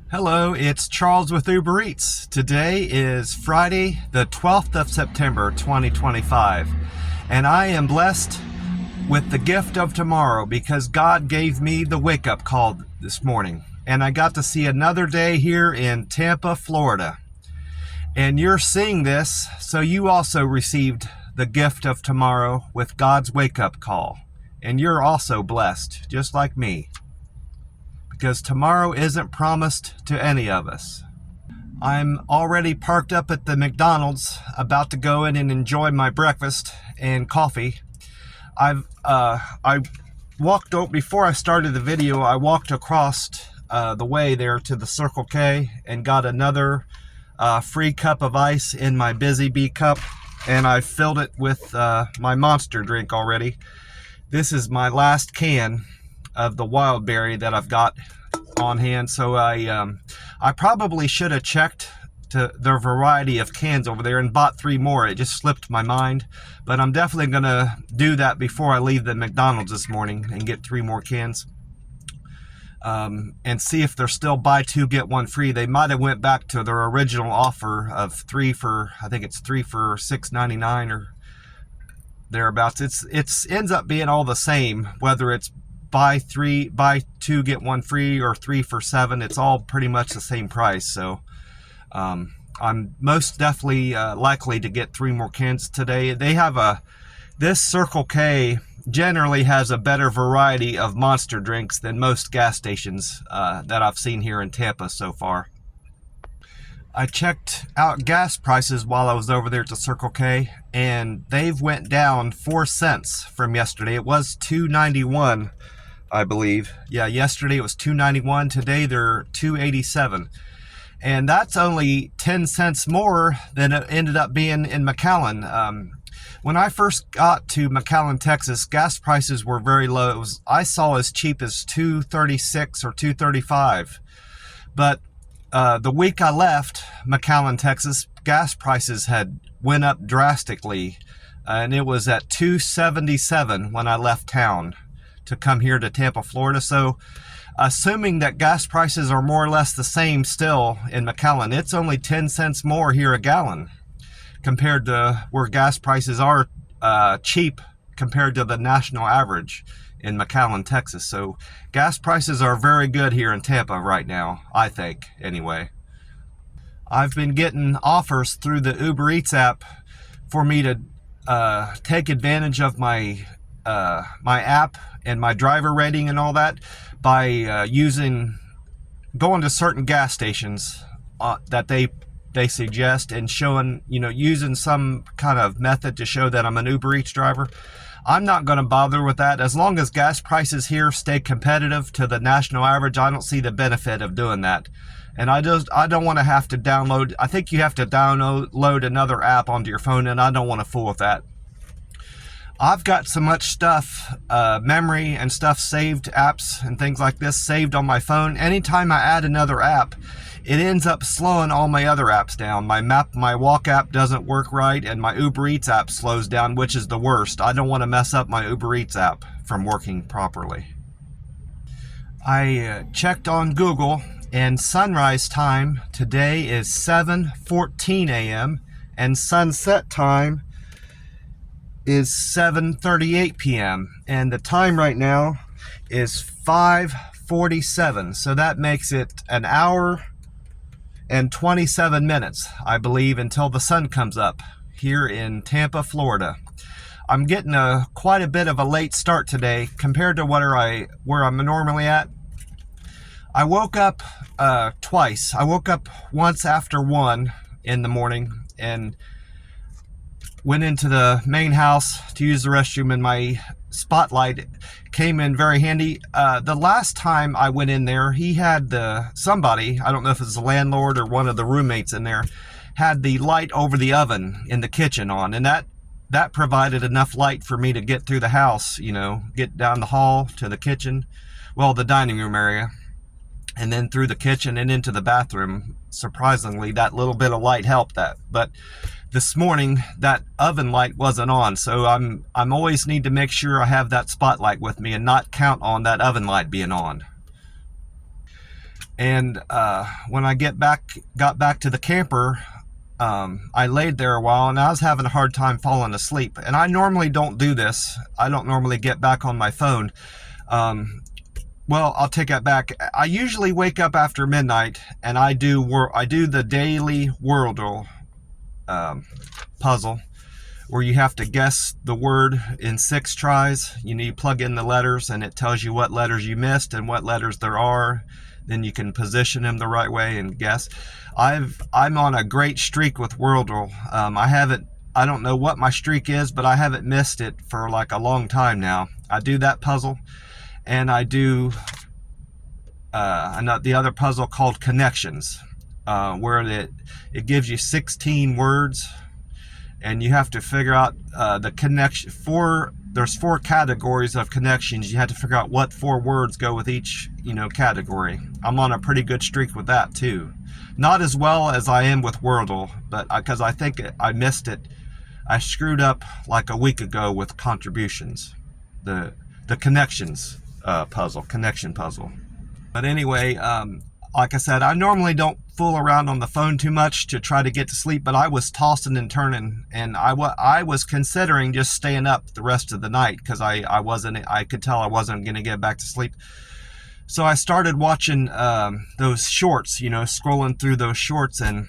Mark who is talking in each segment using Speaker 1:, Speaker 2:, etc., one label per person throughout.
Speaker 1: Hello, it's Charles with Uber Eats. Today is Friday, the 12th of September, 2025, and I am blessed with the gift of tomorrow because God gave me the wake-up call this morning, and I got to see another day here in Tampa, Florida. And you're seeing this, so you also received the gift of tomorrow with God's wake-up call, and you're also blessed, just like me. Because tomorrow isn't promised to any of us. I'm already parked up at the McDonald's, about to go in and enjoy my breakfast and coffee. I walked over, before I started the video, I walked across the way there to the Circle K and got another free cup of ice in my Busy Bee cup, and I filled it with my Monster drink already. This is my last can of the wild berry that I've got on hand, so I probably should have checked to the variety of cans over there and bought 3 more. It just slipped my mind, but I'm definitely gonna do that before I leave the McDonald's this morning and get 3 more cans and see if they're still buy 2 get 1 free. They might have went back to their original offer of 3 for, I think it's 3 for $6.99 or thereabouts. It's ends up being all the same, whether it's buy 2 get 1 free or 3 for $7. It's all pretty much the same price. So I'm most definitely likely to get 3 more cans today. They have this Circle K generally has a better variety of Monster drinks than most gas stations that I've seen here in Tampa so far. I checked out gas prices while I was over there at the Circle K, and they've went down 4 cents from yesterday. It was $2.91, I believe. Yeah, yesterday it was $2.91. Today they're $2.87. And that's only 10 cents more than it ended up being in McAllen. When I first got to McAllen, Texas, gas prices were very low. I saw as cheap as $2.36 or $2.35. But the week I left McAllen, Texas, gas prices had went up drastically, and it was at $2.77 when I left town to come here to Tampa, Florida. So assuming that gas prices are more or less the same still in McAllen, it's only 10 cents more here a gallon compared to where gas prices are cheap compared to the national average in McAllen, Texas. So gas prices are very good here in Tampa right now, I think, anyway. I've been getting offers through the Uber Eats app for me to take advantage of my app and my driver rating and all that by going to certain gas stations that they suggest and showing, using some kind of method to show that I'm an Uber Eats driver. I'm not going to bother with that. As long as gas prices here stay competitive to the national average, I don't see the benefit of doing that. And I don't want to have to download. I think you have to download another app onto your phone, and I don't want to fool with that. I've got so much stuff, memory and stuff saved, apps and things like this saved on my phone. Anytime I add another app, it ends up slowing all my other apps down. My Walk app doesn't work right, and my Uber Eats app slows down, which is the worst. I don't want to mess up my Uber Eats app from working properly. I checked on Google, and sunrise time today is 7:14 a.m. and sunset time is 7:38 p.m. and the time right now is 5:47. So that makes it an hour and 27 minutes, I believe, until the sun comes up here in Tampa, Florida. I'm getting quite a bit of a late start today compared to where I'm normally at. I woke up twice. I woke up once after 1 in the morning and went into the main house to use the restroom, and my spotlight came in very handy. The last time I went in there, he had somebody, I don't know if it's the landlord or one of the roommates in there, had the light over the oven in the kitchen on, and that provided enough light for me to get through the house, get down the hall to the kitchen, well, the dining room area, and then through the kitchen and into the bathroom. Surprisingly, that little bit of light helped that. But this morning, that oven light wasn't on, so I'm always need to make sure I have that spotlight with me and not count on that oven light being on. And when I got back to the camper, I laid there a while and I was having a hard time falling asleep. And I normally don't do this. I don't normally get back on my phone. Well, I'll take that back. I usually wake up after midnight and I do the daily Wordle puzzle, where you have to guess the word in 6 tries. You plug in the letters and it tells you what letters you missed and what letters there are. Then you can position them the right way and guess. I'm on a great streak with Wordle. I don't know what my streak is, but I haven't missed it for like a long time now. I do that puzzle, and I do the other puzzle called Connections, where it gives you 16 words, and you have to figure out the connection. There's 4 categories of connections. You have to figure out what 4 words go with each category. I'm on a pretty good streak with that too. Not as well as I am with Wordle, but because I think I missed it. I screwed up like a week ago with contributions, the connections connection puzzle. But anyway, like I said, I normally don't fool around on the phone too much to try to get to sleep, but I was tossing and turning, and I was considering just staying up the rest of the night because I could tell I wasn't going to get back to sleep. So I started watching those shorts, scrolling through those shorts, and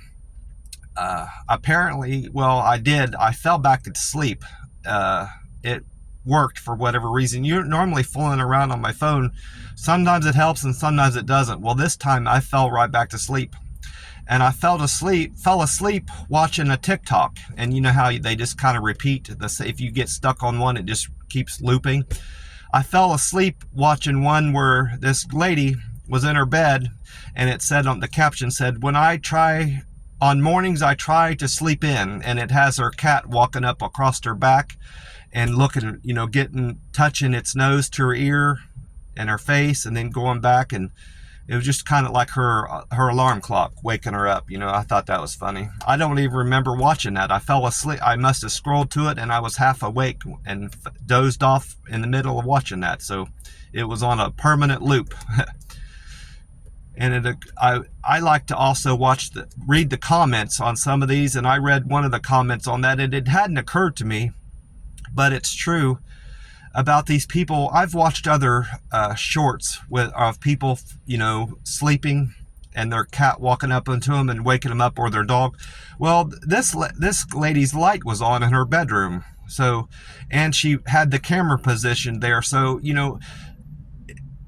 Speaker 1: apparently, well, I fell back to sleep. It worked for whatever reason. You're normally fooling around on my phone. Sometimes it helps and sometimes it doesn't. Well, this time I fell right back to sleep. And I fell asleep watching a TikTok. And you know how they just kind of repeat if you get stuck on one, it just keeps looping. I fell asleep watching one where this lady was in her bed, and it said on the caption said, on mornings I try to sleep in, and it has her cat walking up across her back and looking, touching its nose to her ear and her face, and then going back, and it was just kind of like her alarm clock waking her up. I thought that was funny. I don't even remember watching that. I fell asleep. I must have scrolled to it and I was half awake and dozed off in the middle of watching that. So it was on a permanent loop. And I like to also read the comments on some of these, and I read one of the comments on that, and it hadn't occurred to me, but it's true about these people. I've watched other shorts of people, sleeping and their cat walking up into them and waking them up, or their dog. Well, this lady's light was on in her bedroom, and she had the camera positioned there, so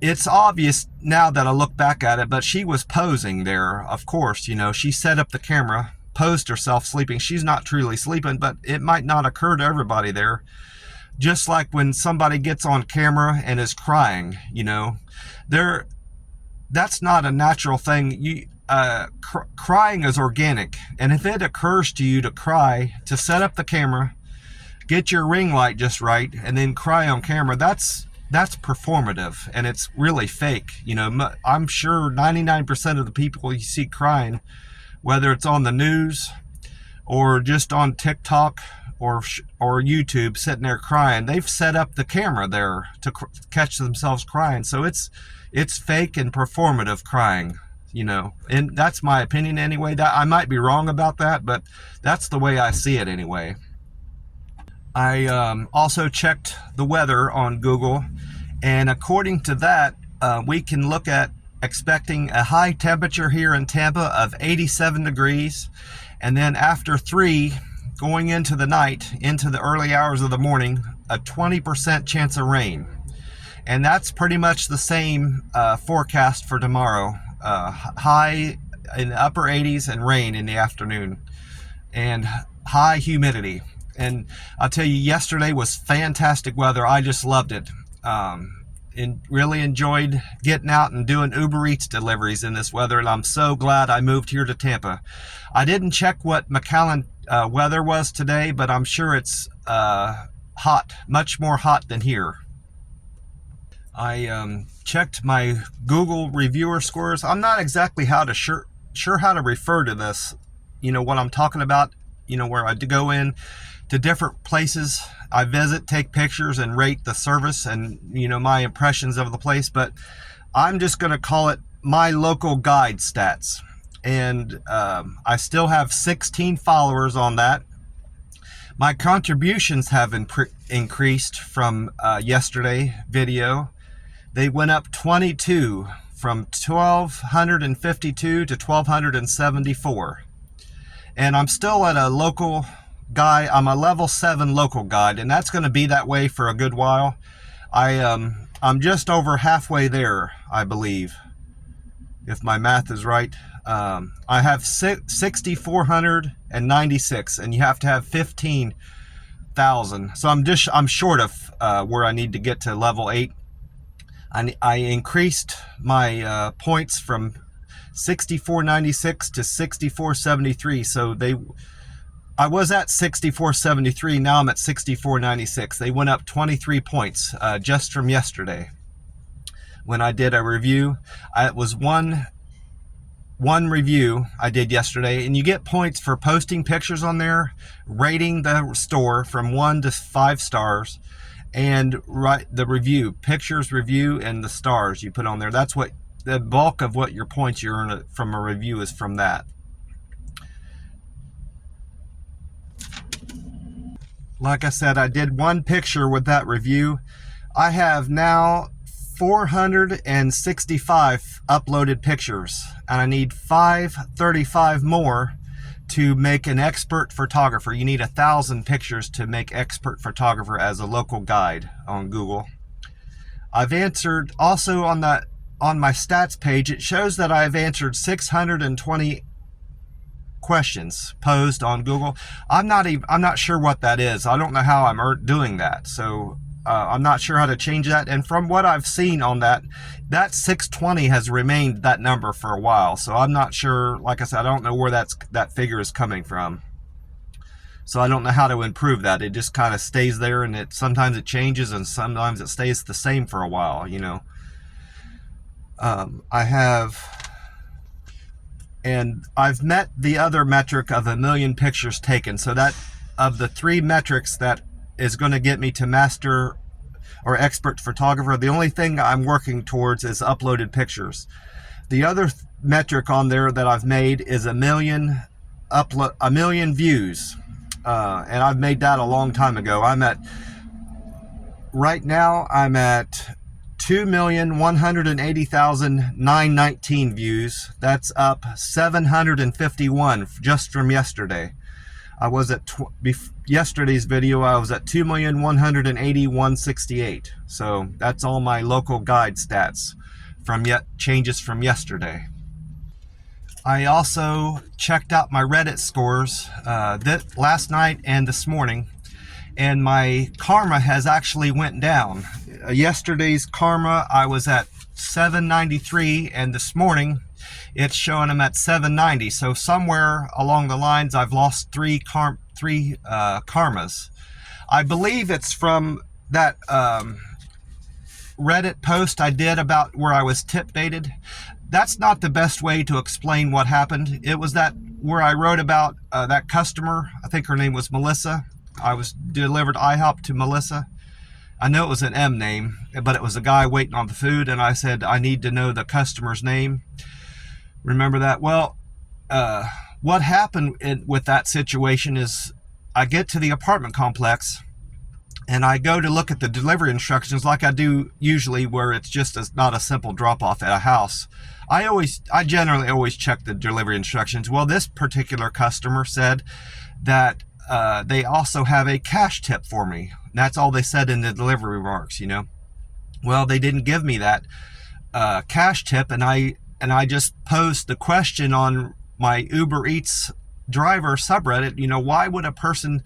Speaker 1: it's obvious now that I look back at it, but she was posing there, of course. She set up the camera, posed herself sleeping. She's not truly sleeping, but it might not occur to everybody there. Just like when somebody gets on camera and is crying, that's not a natural thing. Crying is organic, and if it occurs to you to cry, to set up the camera, get your ring light just right, and then cry on camera, that's performative, and it's really fake. I'm sure 99% of the people you see crying, whether it's on the news or just on TikTok or YouTube, sitting there crying, they've set up the camera there to catch themselves crying. So it's fake and performative crying, and that's my opinion anyway. That I might be wrong about that, but that's the way I see it anyway. I also checked the weather on Google, and according to that, we can look at expecting a high temperature here in Tampa of 87 degrees, and then after 3, going into the night, into the early hours of the morning, a 20% chance of rain. And that's pretty much the same forecast for tomorrow. High in the upper 80s and rain in the afternoon, and high humidity. And I'll tell you, yesterday was fantastic weather. I just loved it. And really enjoyed getting out and doing Uber Eats deliveries in this weather, and I'm so glad I moved here to Tampa. I didn't check what McAllen weather was today, but I'm sure it's hot, much more hot than here. I checked my Google reviewer scores. I'm not exactly sure how to refer to this, what I'm talking about, where I go in to different places I visit, take pictures, and rate the service and, my impressions of the place. But I'm just going to call it my local guide stats, and I still have 16 followers on that. My contributions have increased from yesterday video. They went up 22, from 1,252 to 1,274. And I'm still at a local guide. I'm a level 7 local guide, and that's going to be that way for a good while. I'm just over halfway there, I believe, if my math is right. I have 6,496, and you have to have 15,000. So I'm short of where I need to get to level 8. I increased my points from 6,496 to 6,473. So I was at 6,473. Now I'm at 6,496. They went up 23 points just from yesterday when I did a review. It was one review I did yesterday, and you get points for posting pictures on there, rating the store from 1 to 5 stars, and the review, pictures, review, and the stars you put on there. That's what the bulk of what your points you earn from a review is from that. Like I said, I did one picture with that review. I have now 465 uploaded pictures, and I need 535 more to make an expert photographer. You need 1,000 pictures to make expert photographer as a local guide on Google. I've answered also on my stats page. It shows that I've answered 620 questions posed on Google. I'm not sure what that is. I don't know how I'm doing that. So I'm not sure how to change that. And from what I've seen on that 620 has remained that number for a while. So I'm not sure. Like I said, I don't know where that figure is coming from. So I don't know how to improve that. It just kind of stays there, and sometimes it changes, and sometimes it stays the same for a while. You know. And I've met the other metric of 1 million pictures taken. So that of the 3 metrics that is going to get me to master or expert photographer, the only thing I'm working towards is uploaded pictures. The other metric on there that I've made is 1 million views, and I've made that a long time ago. Right now I'm at 2,180,919 views. That's up 751 just from yesterday. I was at yesterday's video. I was at 2,180,168. So that's all my local guide stats from changes from yesterday. I also checked out my Reddit scores last night and this morning, and my karma has actually went down. Yesterday's karma, I was at 793, and this morning it's showing them at 790. So somewhere along the lines, I've lost three karmas. I believe it's from that Reddit post I did about where I was tip baited. That's not the best way to explain what happened. It was where I wrote about that customer. I think her name was Melissa. I was delivered IHOP to Melissa. I know it was an M name, but it was a guy waiting on the food, and I said, I need to know the customer's name. Remember that? Well, what happened with that situation is I get to the apartment complex, and I go to look at the delivery instructions like I do usually, where it's just not a simple drop-off at a house. I generally always check the delivery instructions. Well, this particular customer said that they also have a cash tip for me. That's all they said in the delivery remarks, you know. Well, they didn't give me that cash tip, and I just posed the question on my Uber Eats driver subreddit, you know, why would a person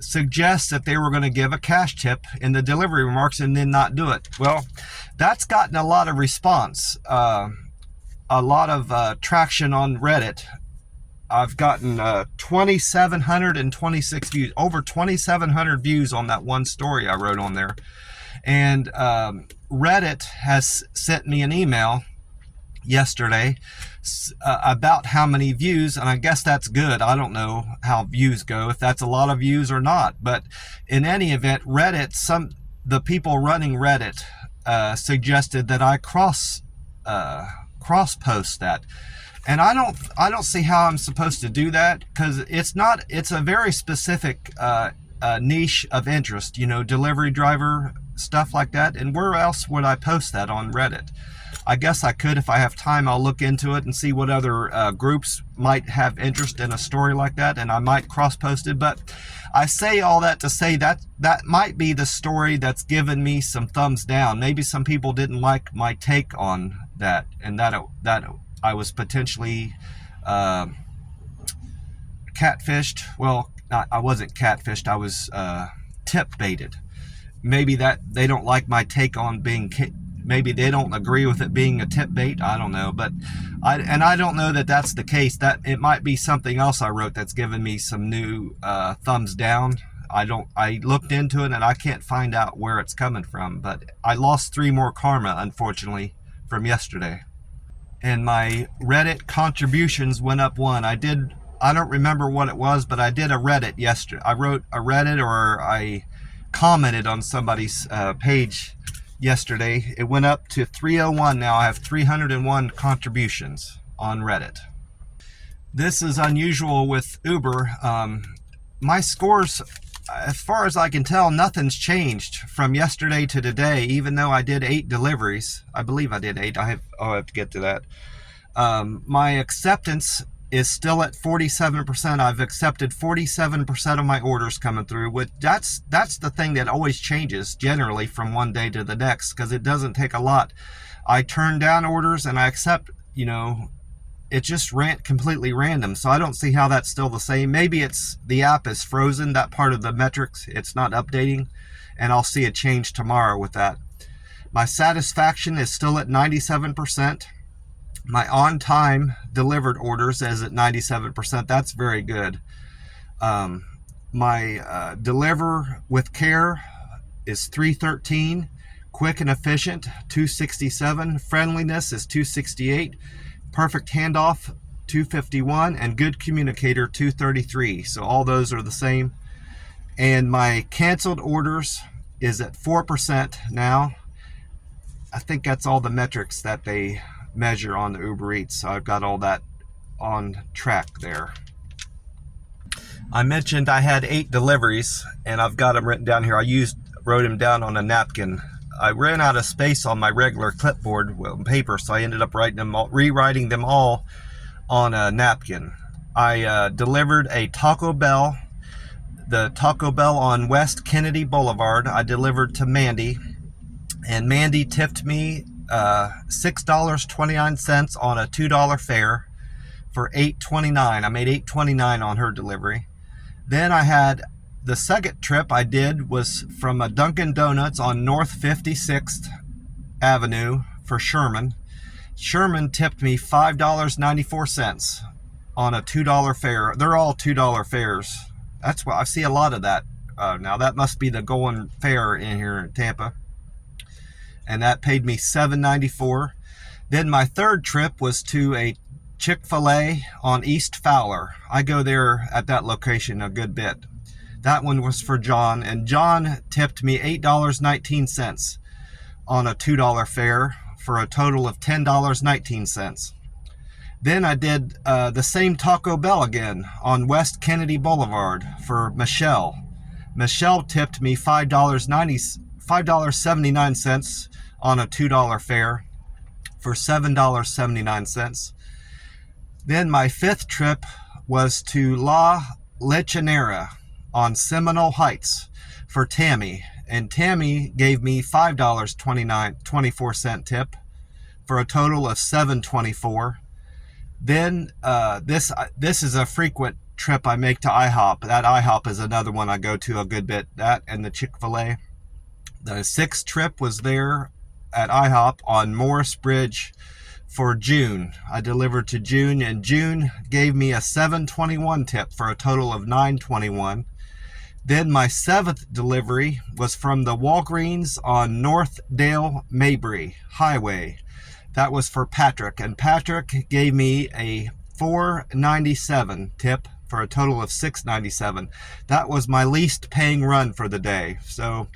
Speaker 1: suggest that they were going to give a cash tip in the delivery remarks and then not do it? Well, that's gotten a lot of response, a lot of traction on Reddit. I've gotten 2,726 views, over 2,700 views on that one story I wrote on there. And Reddit has sent me an email yesterday about how many views, and I guess that's good. I don't know how views go, if that's a lot of views or not. But in any event, Reddit, the people running Reddit suggested that I cross cross post that. And I don't see how I'm supposed to do that, because it's a very specific niche of interest, you know, delivery driver stuff like that. And where else would I post that on Reddit? I guess I could, if I have time. I'll look into it and see what other groups might have interest in a story like that, and I might cross post it. But I say all that to say that that might be the story that's given me some thumbs down. Maybe some people didn't like my take on that, and that I was potentially catfished. Well, I wasn't catfished. I was tip baited. Maybe that they don't like my take on being. Maybe they don't agree with it being a tip bait. I don't know, but I don't know that that's the case. That it might be something else I wrote that's given me some new thumbs down. I looked into it and I can't find out where it's coming from. But I lost 3 more karma, unfortunately, from yesterday. And my Reddit contributions went up 1. I don't remember what it was, but I did a Reddit yesterday. I wrote a Reddit, or I commented on somebody's page yesterday. It went up to 301. Now I have 301 contributions on Reddit. This is unusual with Uber. My scores, as far as I can tell, nothing's changed from yesterday to today, even though I did 8 deliveries. I believe I did 8. I'll have to get to that. My acceptance is still at 47%. I've accepted 47% of my orders coming through. That's the thing that always changes generally from one day to the next, because it doesn't take a lot. I turn down orders and I accept, you know, it just completely random. So I don't see how that's still the same. Maybe it's the app is frozen, that part of the metrics, it's not updating, and I'll see a change tomorrow with that. My satisfaction is still at 97%. My on-time delivered orders is at 97%. That's very good. My deliver with care is 313. Quick and efficient, 267. Friendliness is 268. Perfect handoff, 251. And good communicator, 233. So all those are the same. And my canceled orders is at 4% now. I think that's all the metrics that they measure on the Uber Eats, so I've got all that on track there. I mentioned I had 8 deliveries, and I've got them written down here. I wrote them down on a napkin. I ran out of space on my regular clipboard paper, so I ended up rewriting them all on a napkin. I delivered a Taco Bell, the Taco Bell on West Kennedy Boulevard. I delivered to Mandy, and Mandy tipped me $6.29 on a $2 fare for $8.29. I made $8.29 on her delivery. Then I had the second trip I did was from a Dunkin' Donuts on North 56th Avenue for Sherman. Sherman tipped me $5.94 on a $2 fare. They're all $2 fares. That's why I see a lot of that now. That must be the going fare in here in Tampa. And that paid me $7.94. Then my third trip was to a Chick-fil-A on East Fowler. I go there at that location a good bit. That one was for John, and John tipped me $8.19 on a $2 fare for a total of $10.19. Then I did the same Taco Bell again on West Kennedy Boulevard for Michelle. Michelle tipped me $5.79 on a $2 fare for $7.79. Then my fifth trip was to La Lechonera on Seminole Heights for Tammy, and Tammy gave me $5.24 tip for a total of $7.24. Then this is a frequent trip I make to IHOP. That IHOP is another one I go to a good bit. That and the Chick-fil-A. The sixth trip was there at IHOP on Morris Bridge for June. I delivered to June, and June gave me a $7.21 tip for a total of $9.21. Then my seventh delivery was from the Walgreens on North Dale Mabry Highway. That was for Patrick, and Patrick gave me a $4.97 tip for a total of $6.97. That was my least paying run for the day. So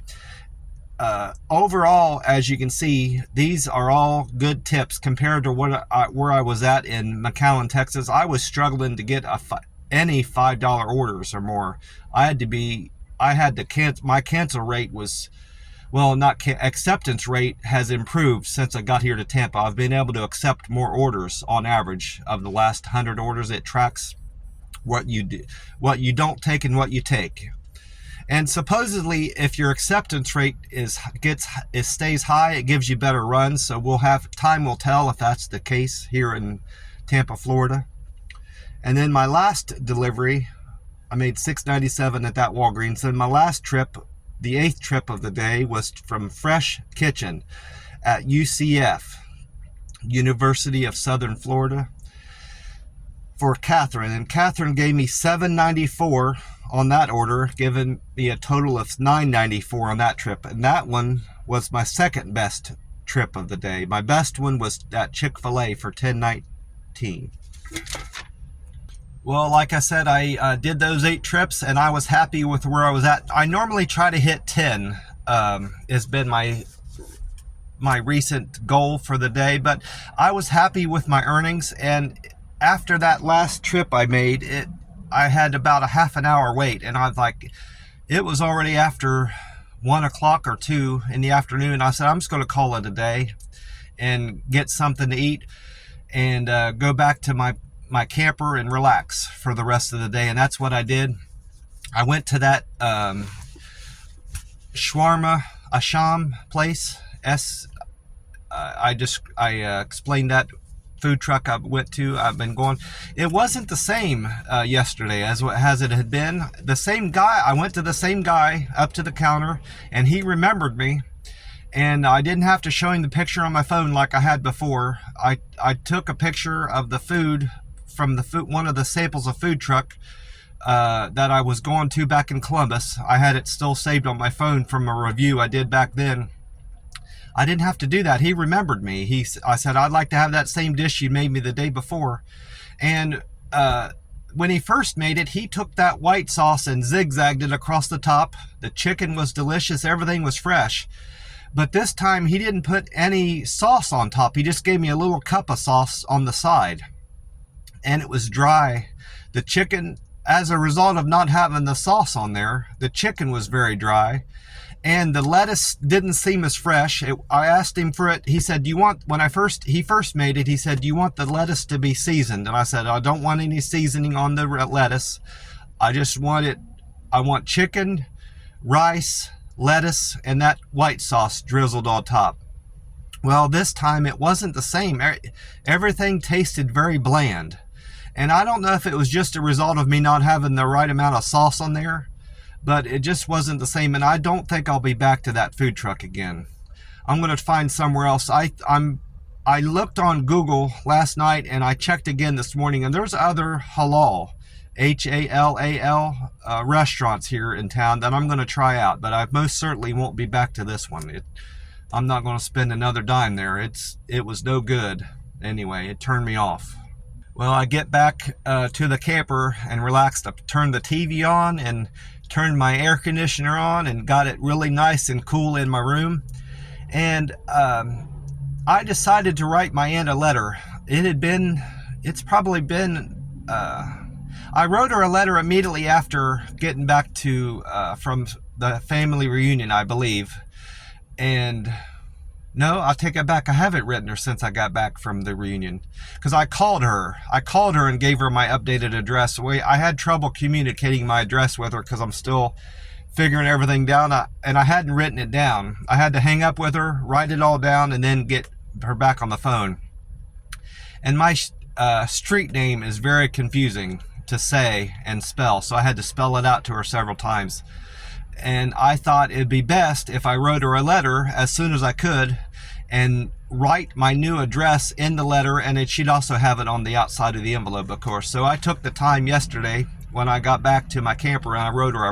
Speaker 1: overall, as you can see, these are all good tips compared to where I was at in McAllen, Texas. I was struggling to get any $5 orders or more. I had to cancel. My cancel rate was, well, acceptance rate has improved since I got here to Tampa. I've been able to accept more orders on average. Of the last 100 orders, it tracks what you do, what you don't take, and what you take. And supposedly, if your acceptance rate stays high, it gives you better runs. So time will tell if that's the case here in Tampa, Florida. And then my last delivery, I made $6.97 at that Walgreens. And my last trip, the 8th trip of the day, was from Fresh Kitchen at UCF, University of Southern Florida, for Catherine. And Catherine gave me $7.94 on that order, giving me a total of $9.94 on that trip. And that one was my second best trip of the day. My best one was at Chick-fil-A for $10.19. Well, like I said, I did those 8 trips, and I was happy with where I was at. I normally try to hit 10. Has been my recent goal for the day, but I was happy with my earnings. And after that last trip I made, I had about a half an hour wait, and I was like, it was already after 1 o'clock or 2 in the afternoon. I said, I'm just going to call it a day and get something to eat and go back to my camper and relax for the rest of the day. And that's what I did. I went to that Shawarma Asham place. I explained that food truck I went to. I've been going. It wasn't the same yesterday as it had been. The same guy. I went to the same guy up to the counter, and he remembered me. And I didn't have to show him the picture on my phone like I had before. I took a picture of the food from one of the samples of food truck that I was going to back in Columbus. I had it still saved on my phone from a review I did back then. I didn't have to do that. He remembered me. I said, I'd like to have that same dish you made me the day before. And when he first made it, he took that white sauce and zigzagged it across the top. The chicken was delicious. Everything was fresh. But this time he didn't put any sauce on top. He just gave me a little cup of sauce on the side. And it was dry. The chicken, as a result of not having the sauce on there, the chicken was very dry. And the lettuce didn't seem as fresh. I asked him for it. He said, when he first made it, he said, do you want the lettuce to be seasoned? And I said, I don't want any seasoning on the lettuce. I want chicken, rice, lettuce, and that white sauce drizzled on top. Well, this time it wasn't the same. Everything tasted very bland. And I don't know if it was just a result of me not having the right amount of sauce on there, but it just wasn't the same. And I don't think I'll be back to that food truck again. I'm going to find somewhere else. I looked on Google last night, and I checked again this morning, and there's other halal, H-A-L-A-L restaurants here in town that I'm going to try out, but I most certainly won't be back to this one. I'm not going to spend another dime there. It was no good. Anyway, it turned me off. Well, I get back to the camper and relaxed. I turned the TV on and turned my air conditioner on and got it really nice and cool in my room. And I decided to write my aunt a letter. It's probably been, I wrote her a letter immediately after getting back from the family reunion, I believe. And no, I'll take it back. I haven't written her since I got back from the reunion, because I called her and gave her my updated address. I had trouble communicating my address with her because I'm still figuring everything down, and I hadn't written it down. I had to hang up with her, write it all down, and then get her back on the phone. And my street name is very confusing to say and spell, so I had to spell it out to her several times. And I thought it'd be best if I wrote her a letter as soon as I could and write my new address in the letter, and she'd also have it on the outside of the envelope, of course. So I took the time yesterday when I got back to my camper, and I wrote her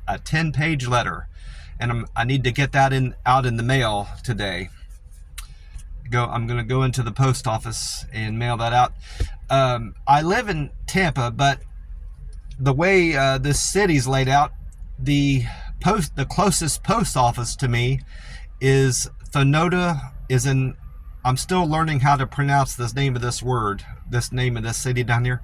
Speaker 1: a 10-page letter, and I need to get that out in the mail today. I'm going to go into the post office and mail that out. I live in Tampa, but the way this city's laid out, the The closest post office to me is I'm still learning how to pronounce this name of this word, this name of this city down here.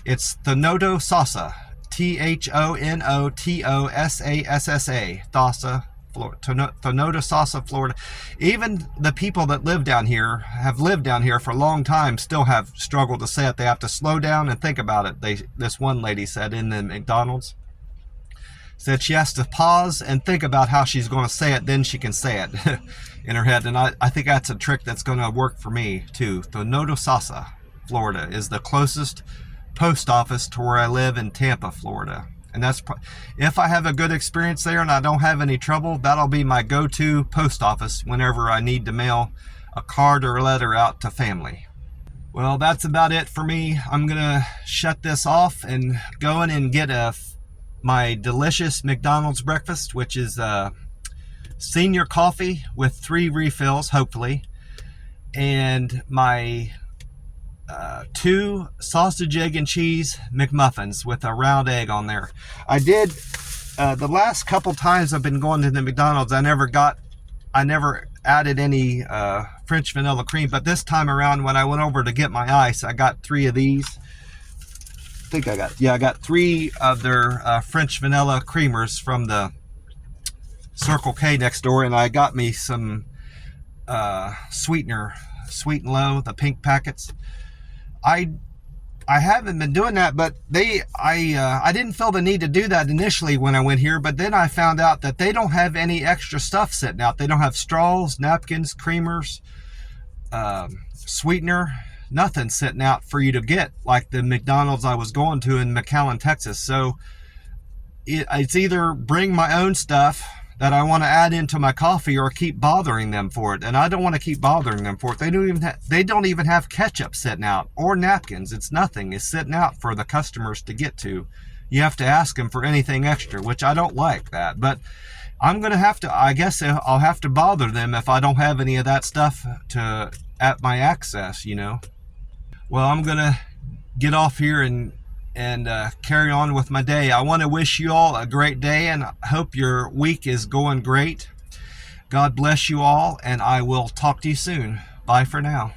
Speaker 1: It's Thonotosassa, Thonotosassa, Thassa, Florida. Thonotosassa, Florida. Even the people that have lived down here for a long time still have struggled to say it. They have to slow down and think about it. This one lady said in the McDonald's, said she has to pause and think about how she's going to say it, then she can say it in her head. And I think that's a trick that's going to work for me too. Thonotosassa, Florida is the closest post office to where I live in Tampa, Florida. And that's, if I have a good experience there and I don't have any trouble, that'll be my go-to post office whenever I need to mail a card or a letter out to family. Well, that's about it for me. I'm gonna shut this off and go in and get my delicious McDonald's breakfast, which is senior coffee with 3 refills, hopefully, and my 2 sausage, egg, and cheese McMuffins with a round egg on there. I did the last couple times I've been going to the McDonald's, I never added any French vanilla cream, but this time around when I went over to get my ice, I got 3 of these. I got 3 of their French vanilla creamers from the Circle K next door, and I got me some sweetener, Sweet and Low, the pink packets. I haven't been doing that, but I didn't feel the need to do that initially when I went here, but then I found out that they don't have any extra stuff sitting out. They don't have straws, napkins, creamers, sweetener, nothing sitting out for you to get like the McDonald's I was going to in McAllen, Texas. So it's either bring my own stuff that I want to add into my coffee or keep bothering them for it. And I don't want to keep bothering them for it. They don't even have ketchup sitting out or napkins. It's nothing. It's sitting out for the customers to get to. You have to ask them for anything extra, which I don't like that. But I'm going to have to, I guess I'll have to bother them if I don't have any of that stuff at my access, you know. Well, I'm going to get off here and carry on with my day. I want to wish you all a great day and hope your week is going great. God bless you all, and I will talk to you soon. Bye for now.